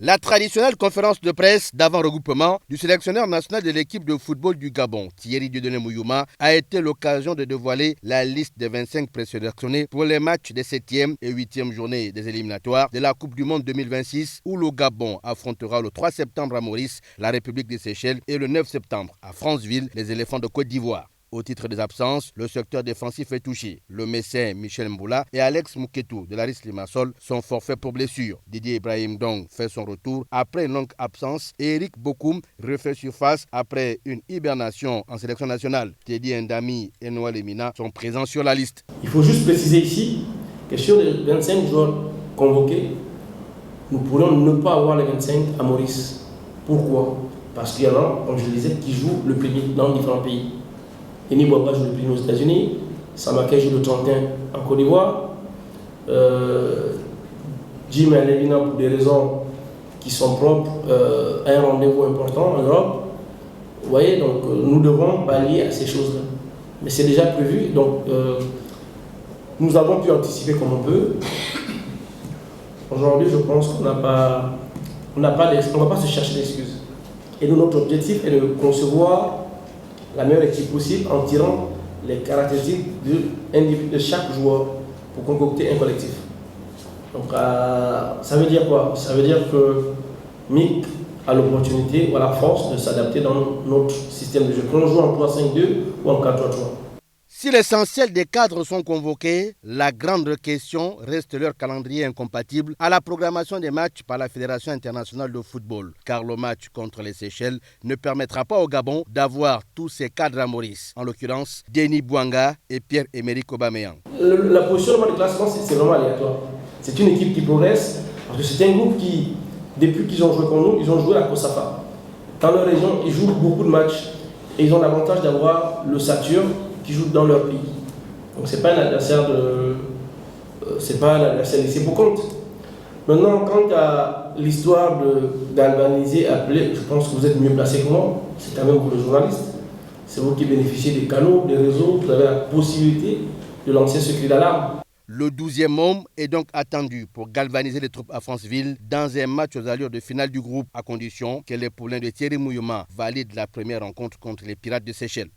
La traditionnelle conférence de presse d'avant-regroupement du sélectionneur national de l'équipe de football du Gabon, Thierry Dieudonné Mouyouma, a été l'occasion de dévoiler la liste des 25 présélectionnés pour les matchs des 7e et 8e journées des éliminatoires de la Coupe du Monde 2026 où le Gabon affrontera le 3 septembre à Maurice, la République des Seychelles et le 9 septembre à Franceville, les éléphants de Côte d'Ivoire. Au titre des absences, le secteur défensif est touché. Le Messin Michel Mboula et Alex Mouketou de l'Aris Limassol sont forfaits pour blessure. Didier Ibrahim Dong fait son retour après une longue absence et Eric Bokoum refait surface après une hibernation en sélection nationale. Teddy Ndami et Noël Emina sont présents sur la liste. Il faut juste préciser ici que sur les 25 joueurs convoqués, nous pourrions ne pas avoir les 25 à Maurice. Pourquoi? Parce qu'il y en a, comme je le disais, qui jouent le premier dans différents pays. Eni Boaba joue le premier aux États-Unis, Samake joue le 31 en Côte d'Ivoire, Jim Alevina, pour des raisons qui sont propres, a un rendez-vous important en Europe. Vous voyez, donc nous devons pallier à ces choses-là. Mais c'est déjà prévu, donc nous avons pu anticiper comme on peut. Aujourd'hui, je pense qu'on on ne va pas se chercher d'excuses. Et nous, notre objectif est de concevoir la meilleure équipe possible en tirant les caractéristiques de chaque joueur pour concocter un collectif. Donc ça veut dire quoi? Ça veut dire que Mick a l'opportunité ou a la force de s'adapter dans notre système de jeu. Qu'on joue en 3-5-2 ou en 4-3-3. Si l'essentiel des cadres sont convoqués, la grande question reste leur calendrier incompatible à la programmation des matchs par la Fédération internationale de football. Car le match contre les Seychelles ne permettra pas au Gabon d'avoir tous ses cadres à Maurice. En l'occurrence, Denis Bouanga et Pierre-Emerick Aubameyang. La position de classement, c'est vraiment aléatoire. C'est une équipe qui progresse parce que c'est un groupe qui, depuis qu'ils ont joué contre nous, ils ont joué à Kosafa. Dans leur région, ils jouent beaucoup de matchs et ils ont l'avantage d'avoir le Saturne qui jouent dans leur pays. Donc c'est pas un adversaire laissé pour compte. Maintenant, quant à l'histoire d'Albaniser appelé, je pense que vous êtes mieux placé que moi, c'est quand même vous le journaliste. C'est vous qui bénéficiez des canaux, des réseaux, vous avez la possibilité de lancer ce cri d'alarme. Le 12e homme est donc attendu pour galvaniser les troupes à Franceville dans un match aux allures de finale du groupe, à condition que les poulains de Thierry Mouyouma valident la première rencontre contre les Pirates de Seychelles.